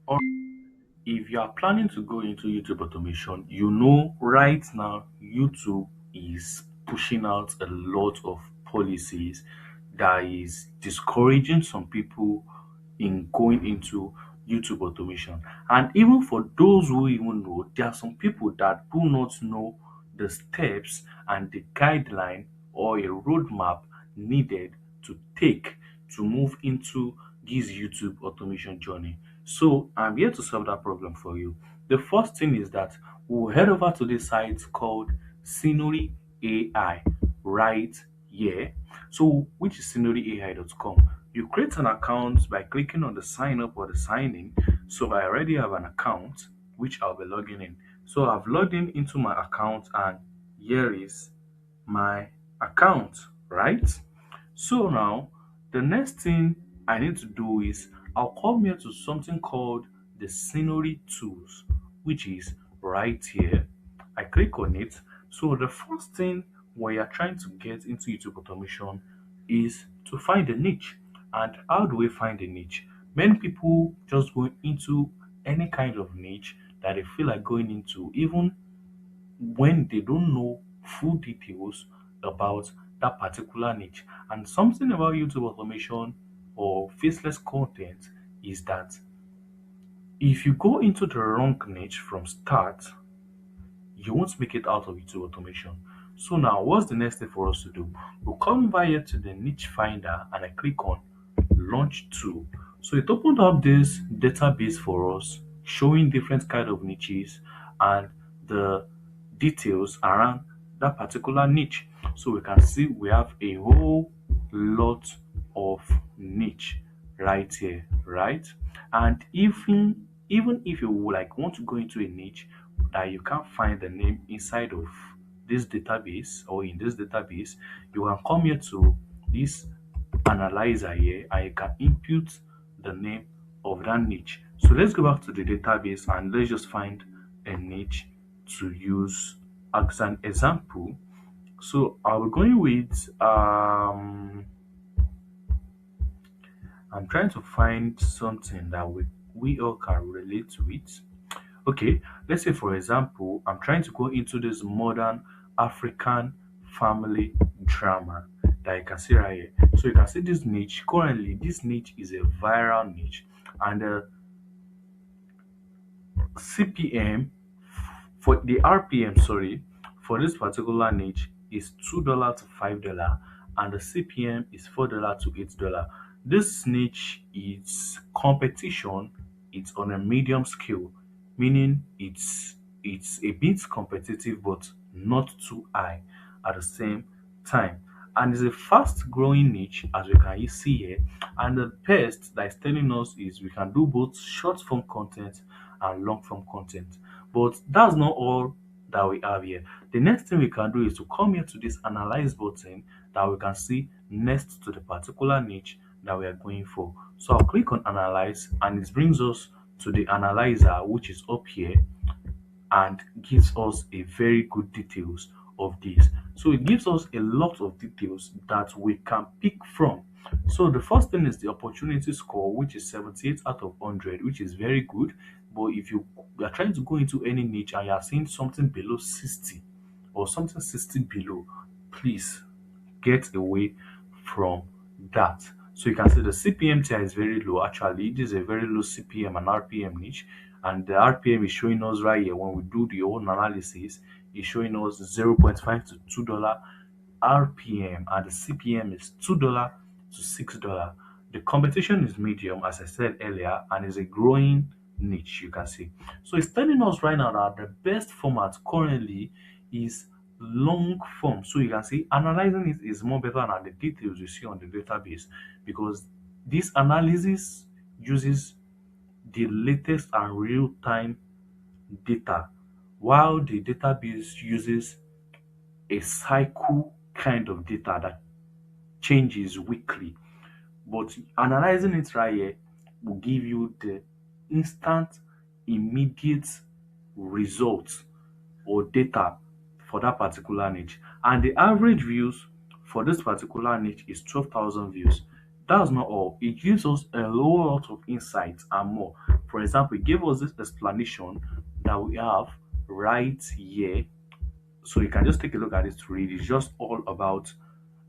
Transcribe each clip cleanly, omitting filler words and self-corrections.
Or if you are planning to go into YouTube automation, you know right now YouTube is pushing out a lot of policies that is discouraging some people in going into YouTube automation. And even for those who even know, there are some people that do not know the steps and the guideline or a roadmap needed to take to move into this YouTube automation journey. So I'm here to solve that problem for you. The first thing is that we'll head over to this site called Scenory AI right here. So which is scenaryoai.com. You create an account by clicking on the sign up or the sign in. So I already have an account which I'll be logging in. So I've logged in into my account and here is my account, right? So now the next thing I need to do is I'll come here to something called the scenery tools, which is right here. I click on it. So the first thing when you're trying to get into YouTube automation is to find a niche. And how do we find a niche? Many people just go into any kind of niche that they feel like going into, even when they don't know full details about that particular niche. And something about YouTube automation or faceless content is that if you go into the wrong niche from start, you won't make it out of YouTube automation. So now what's the next thing for us to do? We'll come over here to the niche finder and I click on launch tool. So it opened up this database for us showing different kind of niches and the details around that particular niche. So we can see we have a whole lot of niche right here, right? And even if you would like want to go into a niche that you can't find the name inside of this database or in this database, you can come here to this analyzer here and you can input the name of that niche. So let's go back to the database and let's just find a niche to use as an example. So I'll be going with I'm trying to find something that we all can relate with. Okay, let's say for example, I'm trying to go into this modern African family drama that you can see right here. So you can see this niche. Currently, this niche is a viral niche, and the CPM for the RPM, sorry, for this particular niche is $2 to $5, and the CPM is $4 to $8. This niche is competition. It's on a medium scale, meaning it's a bit competitive but not too high at the same time. And it's a fast growing niche as we can see here. And the best that is telling us is we can do both short form content and long form content. But that's not all that we have here. The next thing we can do is to come here to this analyze button that we can see next to the particular niche that we are going for. So I'll click on analyze and it brings us to the analyzer which is up here and gives us a very good details of this. So it gives us a lot of details that we can pick from. So the first thing is the opportunity score, which is 78 out of 100, which is very good. But if you are trying to go into any niche and you are seeing something below 60 or something 60 below, please get away from that. So you can see the CPM tier is very low. Actually, this is a very low CPM and RPM niche, and the RPM is showing us right here when we do the whole analysis. It's showing us 0.5 to $2 RPM, and the CPM is $2 to $6. The competition is medium, as I said earlier, and is a growing niche. You can see. So it's telling us right now that the best format currently is long form. So you can see analyzing it is more better than the details you see on the database because this analysis uses the latest and real-time data while the database uses a cycle kind of data that changes weekly. But analyzing it right here will give you the instant, immediate results or data for that particular niche. And the average views for this particular niche is 12,000 views. That's not all. It gives us a whole lot of insights and more. For example, it gave us this explanation that we have right here. So you can just take a look at it to read. It's just all about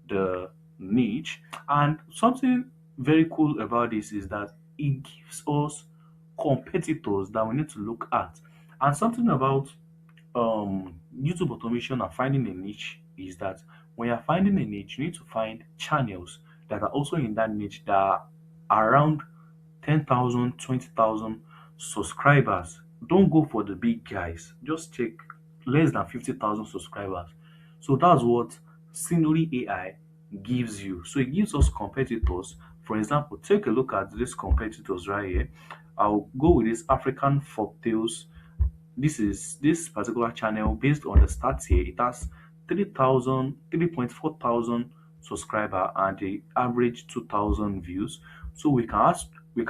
the niche. And something very cool about this is that it gives us competitors that we need to look at. And something about YouTube automation and finding a niche is that when you're finding a niche, you need to find channels that are also in that niche that are around 10,000, 20,000 subscribers. Don't go for the big guys. Just check less than 50,000 subscribers. So that's what Scenory AI gives you. So it gives us competitors. For example, take a look at these competitors right here. I'll go with this African folktales. This is this particular channel based on the stats here. It has 3,000, 3.4 thousand subscriber and the average 2,000 views. So we can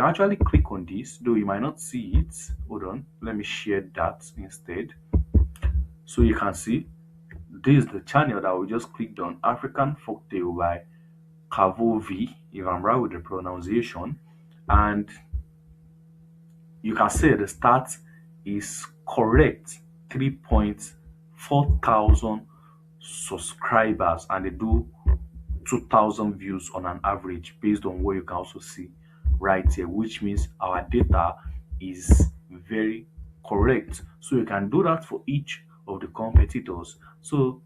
actually click on this, though you might not see it. Hold on, let me share that instead. So you can see this is the channel that we just clicked on, African Folktale by Kavovi, if I'm right with the pronunciation. And you can say the start is correct 3.4 thousand subscribers and they do 2,000 views on an average based on what you can also see right here, which means our data is very correct. So you can do that for each of the competitors. So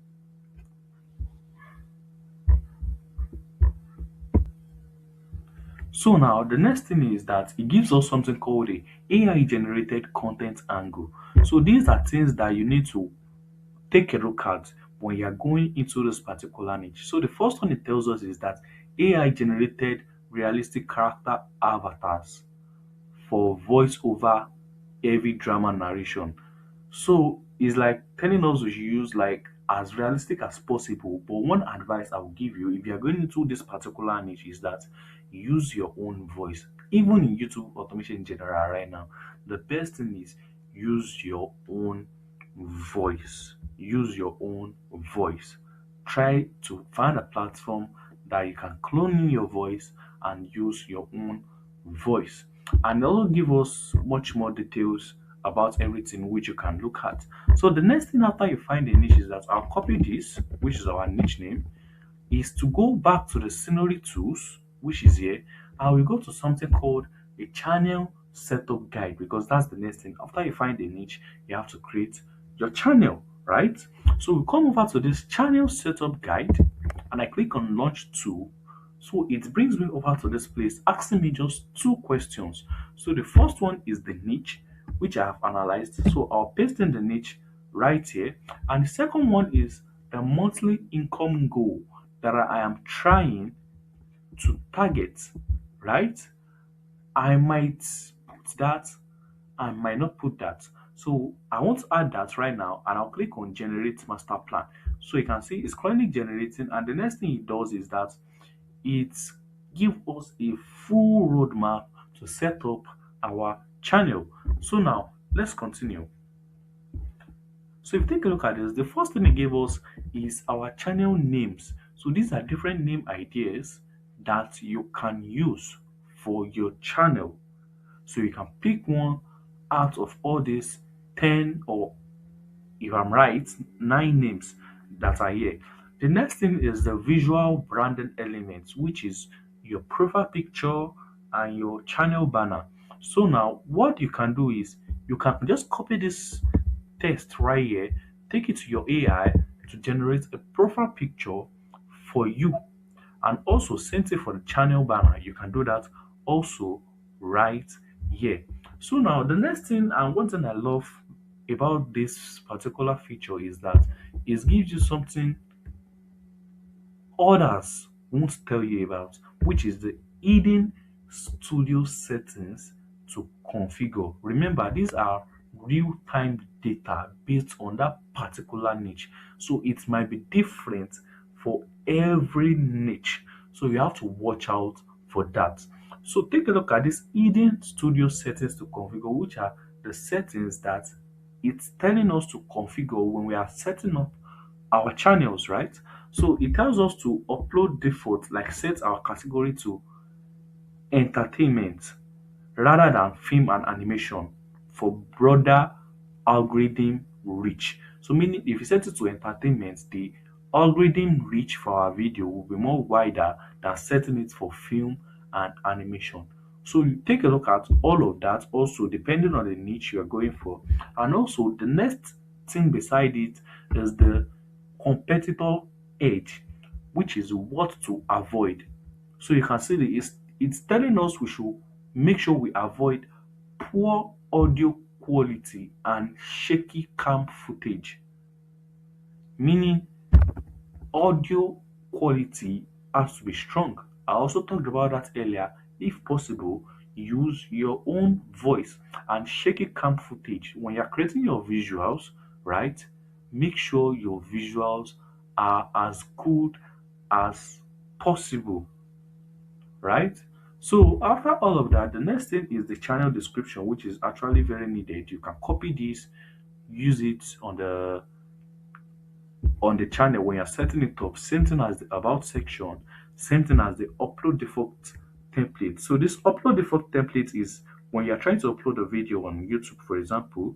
now the next thing is that it gives us something called a AI generated content angle. So these are things that you need to take a look at when you're going into this particular niche. So the first one it tells us is that AI generated realistic character avatars for voice over heavy drama narration. So it's like telling us we should use like as realistic as possible. But one advice I will give you if you are going into this particular niche is that use your own voice. Even in YouTube automation in general right now, the best thing is use your own voice. Use your own voice. Try to find a platform that you can clone in your voice and use your own voice. And they'll give us much more details about everything which you can look at. So the next thing after you find a niche is that I'll copy this, which is our niche name, is to go back to the scenery tools, which is here, and we go to something called a channel setup guide because that's the next thing. After you find a niche, you have to create your channel, right? So we come over to this channel setup guide and I click on launch tool. So it brings me over to this place asking me just two questions. So the first one is the niche, which I have analyzed. So I'll paste in the niche right here. And the second one is the monthly income goal that I am trying to target, right? I might put that, I might not put that. So I want to add that right now and I'll click on generate master plan. So you can see it's currently generating and the next thing it does is that it gives us a full roadmap to set up our channel. So now let's continue. So if you take a look at this, the first thing it gave us is our channel names. So these are different name ideas that you can use for your channel. So you can pick one out of all these 10 or if I'm right, 9 names that are here. The next thing is the visual branding elements, which is your profile picture and your channel banner. So now what you can do is you can just copy this text right here, take it to your AI to generate a profile picture for you and also same thing for the channel banner. You can do that also right here. So now the next thing and one thing I love about this particular feature is that it gives you something others won't tell you about, which is the hidden studio settings to configure. Remember, these are real-time data based on that particular niche. So it might be different for every niche. So you have to watch out for that. So take a look at this hidden studio settings to configure, which are the settings that it's telling us to configure when we are setting up our channels, right? So it tells us to upload default, like set our category to entertainment rather than film and animation for broader algorithm reach. So meaning if you set it to entertainment, the algorithm reach for our video will be more wider than setting it for film and animation. So you take a look at all of that also depending on the niche you're going for. And also the next thing beside it is the competitor edge, which is what to avoid. So you can see it's telling us we should make sure we avoid poor audio quality and shaky cam footage, meaning audio quality has to be strong. I also talked about that earlier. If possible, use your own voice and shaky cam footage when you're creating your visuals, right? Make sure your visuals are as good as possible, right? So after all of that, the next thing is the channel description, which is actually very needed. You can copy this, use it on the channel when you're setting it up. Same thing as the about section, same thing as the upload default template. So this upload default template is when you're trying to upload a video on YouTube, for example,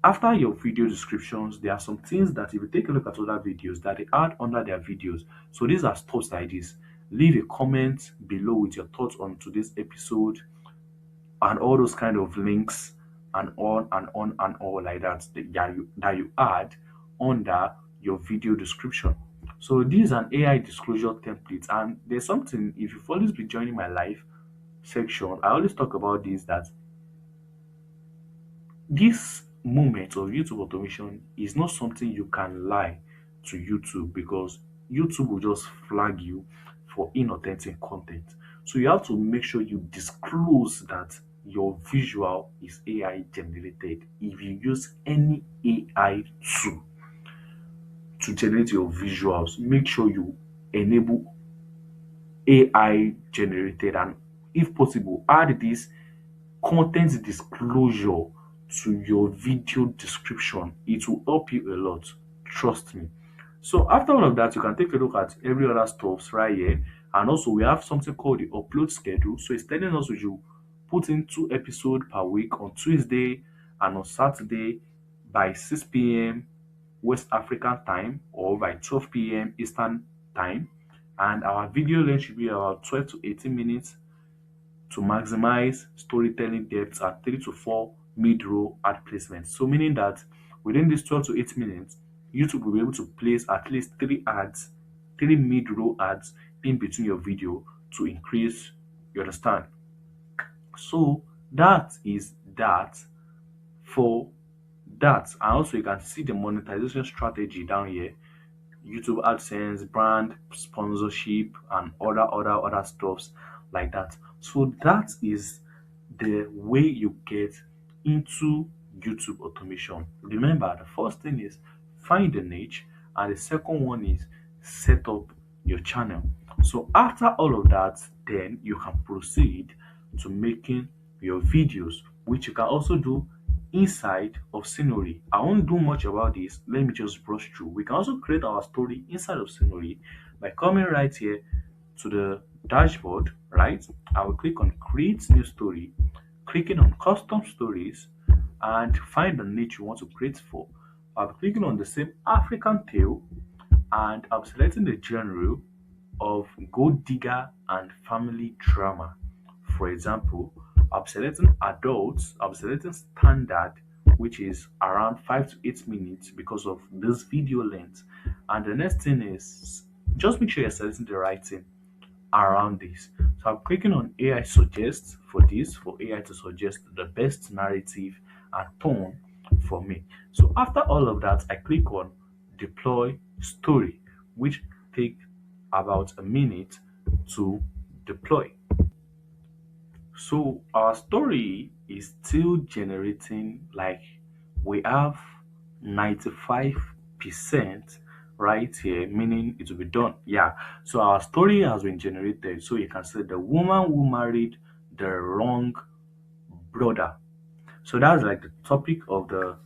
after your video descriptions, there are some things that if you take a look at other videos that they add under their videos. So these are thoughts like this. Leave a comment below with your thoughts on today's episode and all those kind of links and on and on and all like that you add under your video description. So this is an AI disclosure template, and there's something if you've always been joining my live section, I always talk about this that this moment of YouTube automation is not something you can lie to YouTube because YouTube will just flag you for inauthentic content. So you have to make sure you disclose that your visual is AI generated. If you use any AI tool to generate your visuals, make sure you enable AI generated and if possible add this content disclosure to your video description. It will help you a lot. Trust me. So after all of that, you can take a look at every other stuffs right here. And also we have something called the upload schedule. So it's telling us we should put in 2 episodes per week on Tuesday and on Saturday by 6 p.m. West African time or by 12 p.m. Eastern time. And our video length should be about 12 to 18 minutes to maximize storytelling depth and 3 to 4 mid-row ad placements. So meaning that within these 12 to 8 minutes, YouTube will be able to place at least 3 ads, 3 mid-row ads in between your video to increase, you understand? So that is that for that. And also you can see the monetization strategy down here. YouTube AdSense, brand sponsorship, and other stuffs like that. So that is the way you get into YouTube automation. Remember, the first thing is find the niche, and the second one is set up your channel. So after all of that, then you can proceed to making your videos, which you can also do inside of Scenory. I won't do much about this. Let me just brush through. We can also create our story inside of Scenory by coming right here to the dashboard, right? I will click on create new story, clicking on custom stories, and find the niche you want to create for. I'll be clicking on the same African tale and I'm selecting the genre of gold digger and family drama. For example, I'm selecting adults, I'm selecting standard, which is around 5 to 8 minutes because of this video length. And the next thing is just make sure you're selecting the right thing around this. So I'm clicking on AI suggest for this, for AI to suggest the best narrative and tone for me. So after all of that, I click on deploy story, which take about a minute to deploy. So our story is still generating like we have 95% right here, meaning it will be done. Yeah. So our story has been generated. So you can say the woman who married the wrong brother. So that's like the topic of the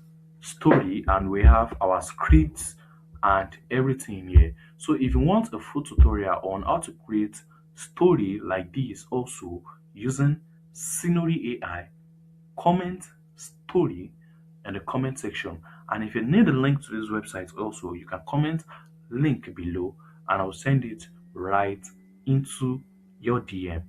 story, and we have our scripts and everything here. So if you want a full tutorial on how to create story like this also using Scenory AI. Comment story in the comment section. And if you need a link to this website also, you can comment link below and I'll send it right into your DM.